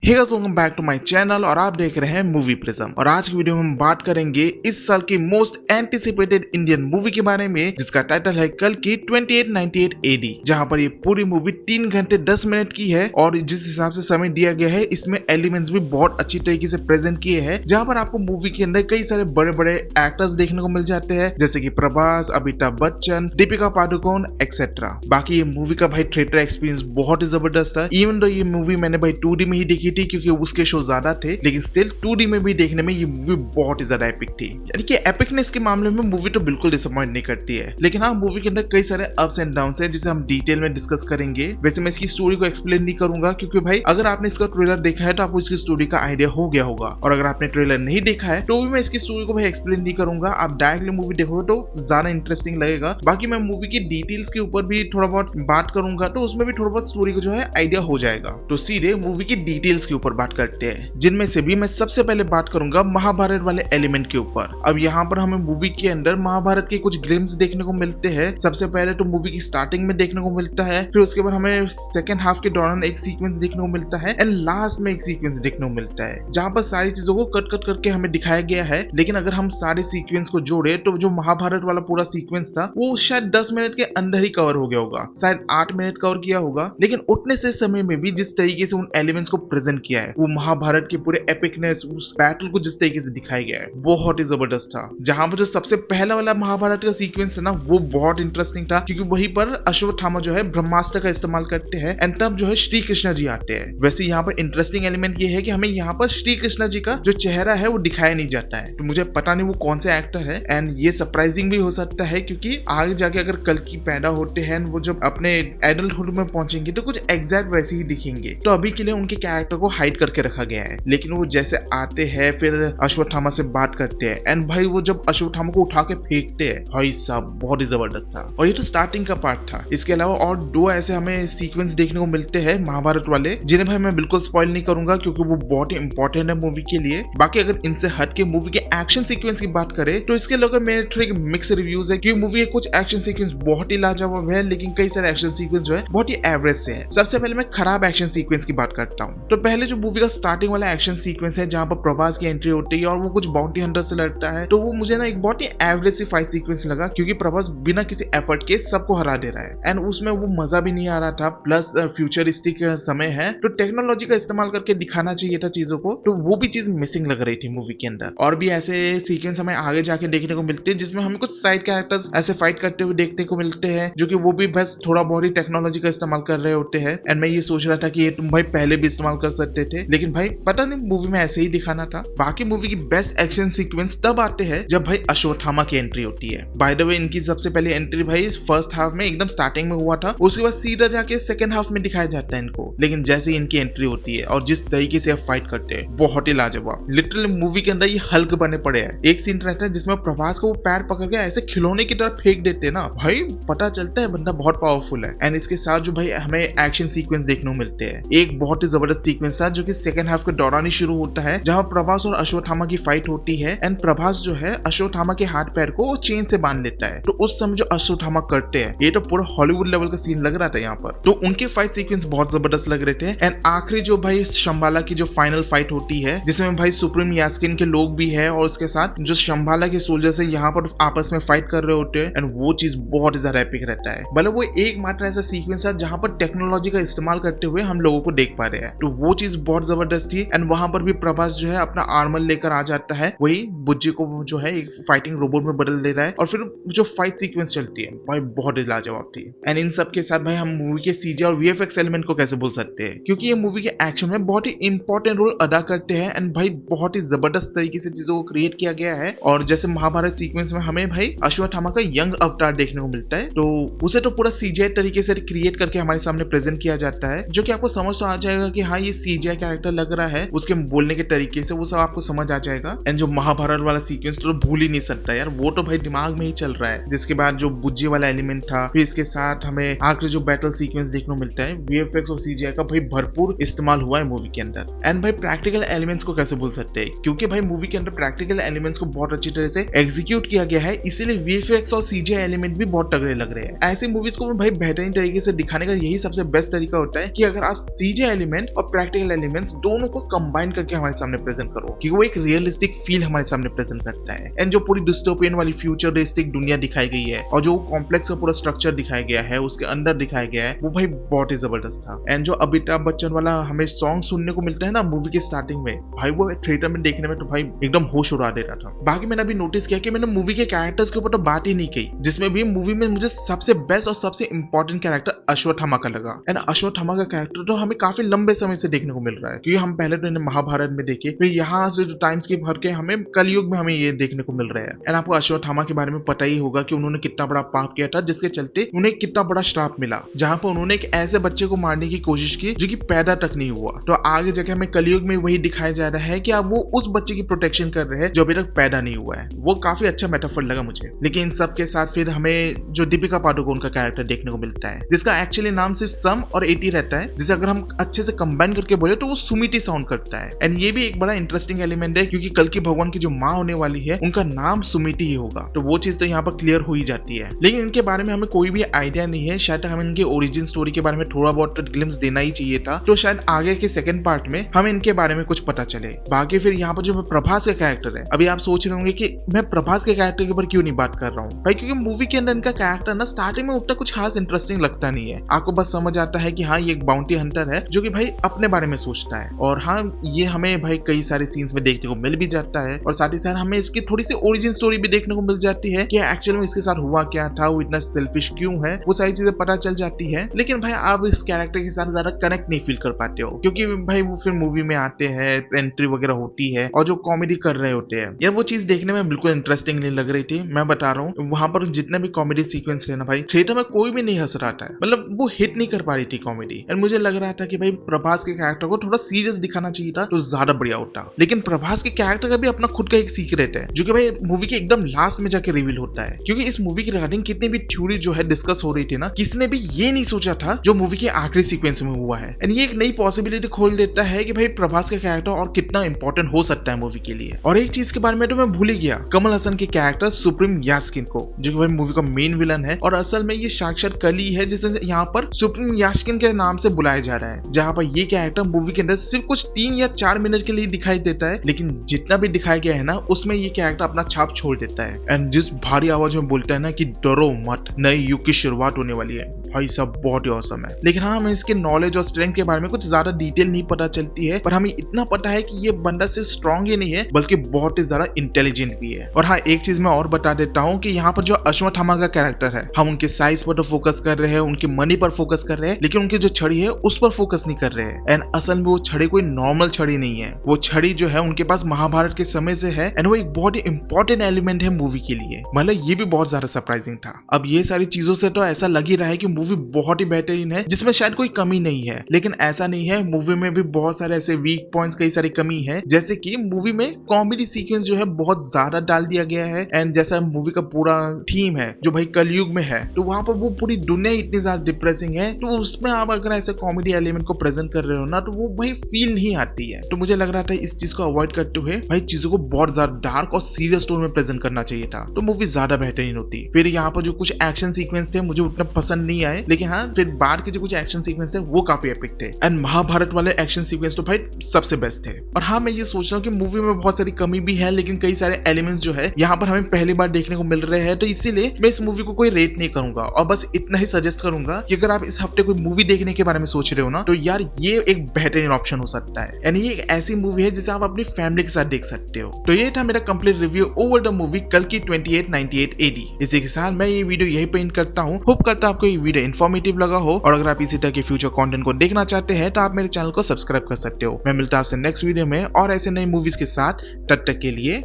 Hey guys, welcome back to my channel और आप देख रहे हैं मूवी प्रिज्म। और आज की वीडियो में हम बात करेंगे इस साल की मोस्ट एंटिसिपेटेड इंडियन मूवी के बारे में, जिसका टाइटल है कल की 2898 AD, जहां पर ये पूरी मूवी 3 घंटे 10 मिनट की है। और जिस हिसाब से समय दिया गया है, इसमें एलिमेंट्स भी बहुत अच्छी तरीके से प्रेजेंट किए हैं, जहां पर आपको मूवी के अंदर कई सारे बड़े बड़े एक्टर्स देखने को मिल जाते हैं, जैसे कि प्रभास, अमिताभ बच्चन, दीपिका पादुकोण एक्सेट्रा। बाकी ये मूवी का भाई थिएटर एक्सपीरियंस बहुत ही जबरदस्त था। इवन दो ये मूवी मैंने भाई 2D में ही देखी थी, क्योंकि उसके शो ज्यादा थे, लेकिन स्टिल 2D में भी देखने में ये मूवी बहुत ही ज्यादा एपिक थी। यानी कि एपिकनेस के मामले में मूवी तो बिल्कुल डिसअपॉइंट नहीं करती है, लेकिन हाँ, मूवी के अंदर कई सारे अप्स एंड डाउन्स है, जिसे हम डिटेल में डिस्कस करेंगे। वैसे मैं इसकी स्टोरी को एक्सप्लेन नहीं करूंगा, क्योंकि भाई अगर आपने इसका ट्रेलर देखा है तो आपको इसकी स्टोरी का आइडिया हो गया होगा, और अगर आपने ट्रेलर नहीं देखा है तो भी मैं इसकी स्टोरी को भाई एक्सप्लेन नहीं करूंगा। आप डायरेक्टली मूवी देखोगे तो ज्यादा इंटरेस्टिंग लगेगा। बाकी मैं मूवी की डिटेल्स के ऊपर भी थोड़ा बहुत बात करूंगा, तो उसमें भी थोड़ा बहुत स्टोरी को जो है आइडिया हो जाएगा। तो सीधे मूवी की डिटेल्स के ऊपर बात करते हैं, जिनमें से भी मैं सबसे पहले बात करूंगा महाभारत वाले एलिमेंट के ऊपर। अब यहाँ पर हमें मूवी के अंदर महाभारत के कुछ ग्लिम्स देखने को मिलते हैं। सबसे पहले तो मूवी की स्टार्टिंग में देखने को मिलता है, फिर उसके बाद हमें सेकंड हाफ के दौरान एक सीक्वेंस देखने को मिलता है, एंड लास्ट में एक सीक्वेंस देखने को मिलता है, जहां पर सारी चीजों को कट कट करके हमें दिखाया गया है। लेकिन अगर हम सारे सीक्वेंस को जोड़े तो जो महाभारत वाला पूरा सीक्वेंस था वो शायद 10 मिनट के अंदर ही कवर हो गया होगा, शायद 8 मिनट कवर किया होगा। लेकिन उतने से समय में भी जिस तरीके से उन एलिमेंट्स को प्रेजेंट किया है, वो महाभारत के पूरे एपिकनेस, उस बैटल को जिस तरीके से दिखाया गया है, बहुत ही जबरदस्त था। जहां पर जो सबसे पहला वाला महाभारत का सीक्वेंस है ना, वो बहुत इंटरेस्टिंग था, क्योंकि वहीं पर अश्वत्थामा जो है ब्रह्मास्त्र का इस्तेमाल करते हैं, एंड तब जो है श्री कृष्णा जी आते हैं। वैसे यहाँ पर इंटरेस्टिंग एलिमेंट ये है कि हमें यहाँ पर श्री कृष्णा जी का जो चेहरा है वो दिखाया नहीं जाता है, तो मुझे पता नहीं वो कौन से एक्टर है, एंड ये सरप्राइजिंग भी हो सकता है, क्योंकि आगे जाके अगर कल की पैदा होते हैं, वो जब अपने एडल्टहुड में पहुंचेंगे तो कुछ एग्जैक्ट वैसे ही दिखेंगे। तो अभी के लिए उनके कैरेक्टर को हाइड करके रखा गया है, लेकिन वो जैसे आते हैं फिर अश्वत्थामा से बात करते हैं, एंड भाई वो जब अश्वत्थामा को उठा के फेंकते हैं, भाई साहब बहुत ही जबरदस्त था। और ये तो स्टार्टिंग का पार्ट था। इसके अलावा और दो ऐसे हमें सीक्वेंस देखने को मिलते हैं महाभारत वाले, जिन्हें भाई मैं बिल्कुल स्पॉइल नहीं करूंगा, क्योंकि वो बहुत ही इंपॉर्टेंट है मूवी के लिए। बाकी अगर इनसे हट के मूवी के एक्शन सीक्वेंस की बात करें तो इसके लिए मेरे थोड़े मिक्स रिव्यूज है, क्योंकि मूवी के कुछ एक्शन सीक्वेंस बहुत ही लाजवाब है, लेकिन कई सारे एक्शन सीक्वेंस जो है बहुत ही एवरेज से है। सबसे पहले मैं खराब एक्शन सीक्वेंस की बात करता हूँ। तो पहले जो मूवी का स्टार्टिंग वाला एक्शन सीक्वेंस है, जहां पर प्रभास की एंट्री होती है और वो कुछ बाउंटी हंटर से लड़ता है, तो वो मुझे ना एक बहुत ही एवरेज सी फाइट सीक्वेंस लगा, क्योंकि प्रभास बिना किसी एफर्ट के सबको हरा दे रहा है, एंड उसमें वो मजा भी नहीं आ रहा था। प्लस फ्यूचरिस्टिक समय है, तो टेक्नोलॉजी का इस्तेमाल करके दिखाना चाहिए था चीजों को, तो वो भी चीज मिसिंग लग रही थी मूवी के अंदर। और भी ऐसे सीक्वेंस हमें आगे जाके देखने को मिलते हैं, जिसमें हमें कुछ साइड कैरेक्टर्स ऐसे फाइट करते हुए देखने को मिलते हैं, जो कि वो भी बस थोड़ा बहुत ही टेक्नोलॉजी का इस्तेमाल कर रहे होते हैं। एंड मैं ये सोच रहा था कि ये तुम भाई पहले भी इस्तेमाल कर सकते थे, लेकिन भाई पता नहीं मूवी में ऐसे ही दिखाना था। बाकी मूवी की बेस्ट एक्शन सीक्वेंस तब आते हैं जब भाई अश्वत्थामा की एंट्री होती है। बाय द वे, इनकी सबसे पहले एंट्री भाई फर्स्ट हाफ में एकदम स्टार्टिंग में हुआ था, उसके बाद सीधा जाके सेकंड हाफ में दिखाया जाता है इनको। लेकिन जैसे इनकी एंट्री होती है और जिस तरीके से फाइट करते हैं, बहुत ही लाजवाब। लिटरली मूवी के अंदर ये हल्क बने पड़े हैं। एक सीन रहता है जिसमें प्रभास को वो पैर पकड़ के ऐसे खिलौने की तरफ फेंक देते हैं ना, भाई पता चलता है बंदा बहुत पावरफुल है। एंड इसके साथ जो भाई हमें एक्शन सीक्वेंस देखने को मिलते हैं, एक बहुत ही जबरदस्त सीक्वेंस था जो कि सेकंड हाफ के दौरान ही शुरू होता है, जहां प्रभास और अश्वत्थामा की फाइट होती है, एंड प्रभास जो है अश्वत्थामा के हाथ पैर को चेन से बांध लेता है। तो उस समय जो अश्वत्थामा करते हैं, ये तो पूरा हॉलीवुड लेवल का सीन लग रहा था यहाँ पर। तो उनके फाइट सीक्वेंस बहुत जबरदस्त लग रहे थे। एंड आखिरी जो भाई शंबाला की जो फाइनल फाइट होती है, जिसमें भाई सुप्रीम यास्किन के लोग भी है, और उसके साथ जो शंबाला के सोल्जर्स है यहाँ पर आपस में फाइट कर रहे होते हैं, एंड वो चीज बहुत ही ज्यादा एपिक रहता है। मतलब वो एकमात्र ऐसा सीक्वेंस है जहां पर टेक्नोलॉजी का इस्तेमाल करते हुए हम लोगों को देख पा रहे हैं, तो वो चीज बहुत जबरदस्त थी। एंड वहां पर भी प्रभास जो है अपना आर्मर लेकर आ जाता है, वही बुज्जी को जो है एक फाइटिंग रोबोट में बदल दे रहा है, और फिर जो फाइट सीक्वेंस चलती है भाई बहुत ही लाजवाब थी। एंड इन सब के साथ भाई हम मूवी के सीजी और वीएफएक्स एलिमेंट को कैसे भूल सकते हैं, क्योंकि ये मूवी के एक्शन में बहुत ही इंपॉर्टेंट रोल अदा करते हैं, एंड भाई बहुत ही जबरदस्त तरीके से चीजों को क्रिएट किया गया है। और जैसे महाभारत सीक्वेंस में हमें भाई अश्वत्थामा का यंग अवतार देखने को मिलता है, तो उसे तो पूरा सीजीआई तरीके से क्रिएट करके हमारे सामने प्रेजेंट किया जाता है, जो कि आपको समझ तो आ जाएगा कि हाँ ये सीजीआई कैरेक्टर लग रहा है, उसके बोलने के तरीके से वो सब आपको समझ आ जाएगा। एंड जो महाभारत वाला सीक्वेंस तो भूल ही नहीं सकता यार, वो तो भाई दिमाग में ही चल रहा है। जिसके बाद जो बुज्जी वाला एलिमेंट था, फिर इसके साथ हमें आखिरी जो बैटल सीक्वेंस देखने को मिलता है, वीएफएक्स और सीजीआई का भाई भरपूर इस्तेमाल हुआ है मूवी के अंदर। एंड भाई प्रैक्टिकल एलिमेंट्स को कैसे भूल सकते हैं, क्योंकि भाई मूवी के अंदर प्रैक्टिकल एलिमेंट्स को बहुत अच्छी तरह से एग्जीक्यूट किया गया है, इसीलिए वीएफएक्स और सीजीआई एलिमेंट भी बहुत तगड़े लग रहे हैं। ऐसी मूवीज को भाई बेहतरीन तरीके से दिखाने का यही सबसे बेस्ट तरीका होता है कि अगर आप सीजीआई एलिमेंट और प्रैक्टिकल प्रैक्टिकल एलिमेंट्स दोनों को कंबाइन करके हमारे सामने प्रेजेंट करो, क्योंकि वो एक रियलिस्टिक फील हमारे सामने प्रेजेंट करता है। एंड जो पूरी डिस्टोपियन वाली फ्यूचरिस्टिक दुनिया दिखाई गई है और जो कॉम्प्लेक्स का पूरा स्ट्रक्चर दिखाया गया है, उसके अंदर दिखाया गया है, वो भाई बहुत ही जबरदस्त था। एंड जो अमिताभ बच्चन वाला हमें सॉन्ग सुनने को मिलता है ना मूवी के स्टार्टिंग में, भाई वो थिएटर में देखने में तो भाई एकदम होश उड़ा दे रहा था। बाकी मैंने अभी नोटिस किया कि मैंने मूवी के कैरेक्टर्स के ऊपर तो बात ही नहीं की, जिसमें भी मूवी में मुझे सबसे बेस्ट और सबसे इंपॉर्टेंट कैरेक्टर अश्वत्थामा का लगा। एंड अश्वत्थामा का कैरेक्टर तो हमें काफी लंबे समय से देखने को मिल रहा है, क्योंकि हम पहले तो इन्हें महाभारत में देखे, फिर यहाँ से जो टाइम स्किप भर के हमें कलयुग में हमें ये देखने को मिल रहा है। एंड आपको अश्वत्थामा के बारे में पता ही होगा कि उन्होंने कितना बड़ा पाप किया था, जिसके चलते उन्हें कितना बड़ा श्राप मिला, जहां पर उन्होंने एक ऐसे बच्चे को मारने की कोशिश की जो कि पैदा तक नहीं हुआ। तो आगे जाके हमें कलयुग में वही दिखाया जा रहा है कि अब वो उस बच्चे की प्रोटेक्शन कर रहे हैं जो अभी तक पैदा नहीं हुआ है। वो काफी अच्छा मेटाफर लगा मुझे। लेकिन इन सब के साथ फिर हमें जो दीपिका पादुकोण का कैरेक्टर देखने को मिलता है, जिसका एक्चुअली नाम सिर्फ सम और एटी रहता है, जिसे अगर हम अच्छे से कंबाइन करके बोले तो वो सुमिति साउंड करता है। एंड ये भी एक बड़ा इंटरेस्टिंग एलिमेंट है, क्योंकि कल्कि भगवान की जो माँ होने वाली है उनका नाम सुमिति ही होगा। तो वो चीज तो यहाँ पर क्लियर हो ही जाती है। लेकिन इनके बारे में हमें कोई भी आइडिया नहीं है। शायद हमें इनके ओरिजिन स्टोरी के बारे में थोड़ा बहुत ग्लिम्स देना ही चाहिए था, तो शायद आगे के सेकंड पार्ट में हमें इनके बारे में कुछ पता चले। बाकी फिर यहाँ पर जो प्रभास का कैरेक्टर है, अभी आप सोच रहे होंगे कि मैं प्रभास के कैरेक्टर के ऊपर क्यों नहीं बात कर रहा हूँ भाई, क्योंकि मूवी के अंदर इनका कैरेक्टर ना स्टार्टिंग में उतना कुछ खास इंटरेस्टिंग लगता नहीं है। आपको बस समझ आता है कि हाँ ये एक बाउंटी हंटर है जो कि भाई अपने बारे में सोचता है, और हाँ ये हमें भाई कई सारे सीन्स में देखने को मिल भी जाता है, और साथ ही साथ हमें इसकी थोड़ी सी ओरिजिन स्टोरी भी देखने को मिल जाती है कि एक्चुअल में इसके साथ हुआ क्या था, वो इतना सेल्फिश क्यों है, वो सारी चीजें पता चल जाती है। लेकिन भाई आप इस कैरेक्टर के साथ ज्यादा कनेक्ट नहीं फील कर पाते हो, क्योंकि भाई वो फिर मूवी में आते हैं, एंट्री वगैरह होती है और जो कॉमेडी कर रहे होते हैं यार, वो चीज देखने में बिल्कुल इंटरेस्टिंग नहीं लग रही थी। मैं बता रहा हूँ वहां पर जितने भी कॉमेडी सीक्वेंस थे ना भाई, थिएटर में कोई भी नहीं हंस रहा था, मतलब वो हिट नहीं कर पा रही थी कॉमेडी। एंड मुझे लग रहा था कि भाई प्रभास के कैरेक्टर को थोड़ा सीरियस दिखाना चाहिए था तो ज्यादा बढ़िया होता। लेकिन प्रभास के कैरेक्टर का भी अपना खुद का एक सीक्रेट है, जो कि भाई मूवी के एकदम लास्ट में जाके रिवील होता है। क्योंकि इस मूवी की रिगार्डिंग कितनी भी थ्योरी जो है डिस्कस हो रही थी ना, किसने भी ये नहीं सोचा था जो मूवी के आखिरी सीक्वेंस में हुआ है। एंड ये एक नई पॉसिबिलिटी खोल देता है कि भाई प्रभास का कैरेक्टर और कितना इंपॉर्टेंट हो सकता है मूवी के लिए। और एक चीज के बारे में तो मैं भूल ही गया, कमल हसन के कैरेक्टर सुप्रीम यास्किन को, जो कि भाई मूवी का मेन विलन है, और असल में ये साक्षात कली है जिसे यहाँ पर सुप्रीम यास्किन के नाम से बुलाया जा रहा है। जहाँ पर ये कैरेक्टर मूवी के अंदर सिर्फ कुछ 3 या 4 मिनट के लिए दिखाई देता है, लेकिन जितना भी दिखाया गया है ना उसमें ये कैरेक्टर अपना छाप छोड़ देता है। एंड जिस भारी आवाज में बोलता है ना कि डरो मत, नए युग की शुरुआत होने वाली है, भाई सब बहुत ही औसम है। लेकिन हाँ हमें इसके नॉलेज और स्ट्रेंथ के बारे में कुछ ज्यादा डिटेल नहीं पता चलती है, पर हमें इतना पता है कि ये बंदा सिर्फ स्ट्रॉन्ग ही नहीं है बल्कि बहुत ही ज्यादा इंटेलिजेंट भी है। और हाँ एक चीज मैं और बता देता हूँ कि यहाँ पर जो अश्वत्थामा का कैरेक्टर है, हम उनके साइज पर तो फोकस कर रहे हैं, उनके मनी पर फोकस कर रहे हैं, लेकिन उनकी जो छड़ी है उस पर फोकस नहीं कर रहे हैं। एंड असल में वो छड़ी कोई नॉर्मल छड़ी नहीं है, वो छड़ी जो है उनके पास महाभारत के समय से है। एंड वो एक बहुत ही इंपॉर्टेंट एलिमेंट है मूवी के लिए। मतलब ये भी बहुत ज्यादा सरप्राइजिंग था। अब ये सारी चीजों से तो ऐसा लग ही रहा है कि मूवी बहुत ही बेहतरीन है, जिसमें शायद कोई कमी नहीं है, लेकिन ऐसा नहीं है। मूवी में भी बहुत सारे ऐसे वीक पॉइंट्स, कई सारी कमी है, जैसे कि मूवी में कॉमेडी सीक्वेंस जो है बहुत ज्यादा डाल दिया गया है। एंड जैसा मूवी का पूरा थीम है जो भाई कलयुग में है, तो वहां पर वो पूरी दुनिया इतनी ज्यादा डिप्रेसिंग है, तो उसमें आप अगर ऐसे कॉमेडी एलिमेंट को प्रेजेंट कर रहे हो ना, तो वो भाई फील नहीं आती है। तो मुझे लग रहा था इस चीज को अवॉइड करते हुए भाई चीजों को बहुत ज्यादा डार्क और सीरियस टोन में प्रेजेंट करना चाहिए था, तो मूवी ज्यादा बेहतरीन होती। फिर यहाँ पर जो कुछ एक्शन सीक्वेंस थे मुझे उतना पसंद नहीं आए, लेकिन हाँ फिर बाद के जो कुछ एक्शन सीक्वेंस थे वो काफी एपिक थे। एंड महाभारत वाले एक्शन सीक्वेंस तो भाई सबसे बेस्ट थे। और हाँ मैं ये सोच रहा हूँ कि मूवी में बहुत सारी कमी भी है, लेकिन कई सारे एलिमेंट्स जो है यहाँ पर हमें पहली बार देखने को मिल रहे हैं, तो इसीलिए मैं इस मूवी को कोई रेट नहीं करूंगा, और बस इतना ही सजेस्ट करूंगा कि अगर आप इस हफ्ते कोई मूवी देखने के बारे में सोच रहे हो ना, तो यार ये एक बेहतरीन ऑप्शन हो सकता है। यानी ये एक ऐसी मूवी है जिसे आप अपनी फैमिली के साथ देख सकते हो। तो ये था मेरा complete review over the movie कल्कि 2898 AD। इसी के साथ मैं ये वीडियो यही पे एंड करता हूँ। होप करता आपको ये वीडियो इन्फॉर्मेटिव लगा हो, और अगर आप इसी तरह के फ्यूचर कंटेंट को देखना चाहते हैं तो आप मेरे चैनल को सब्सक्राइब कर सकते हो। मैं मिलता हूं आपसे नेक्स्ट वीडियो में और ऐसे नई मूवीज के साथ। तब तक के लिए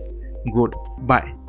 गुड बाय।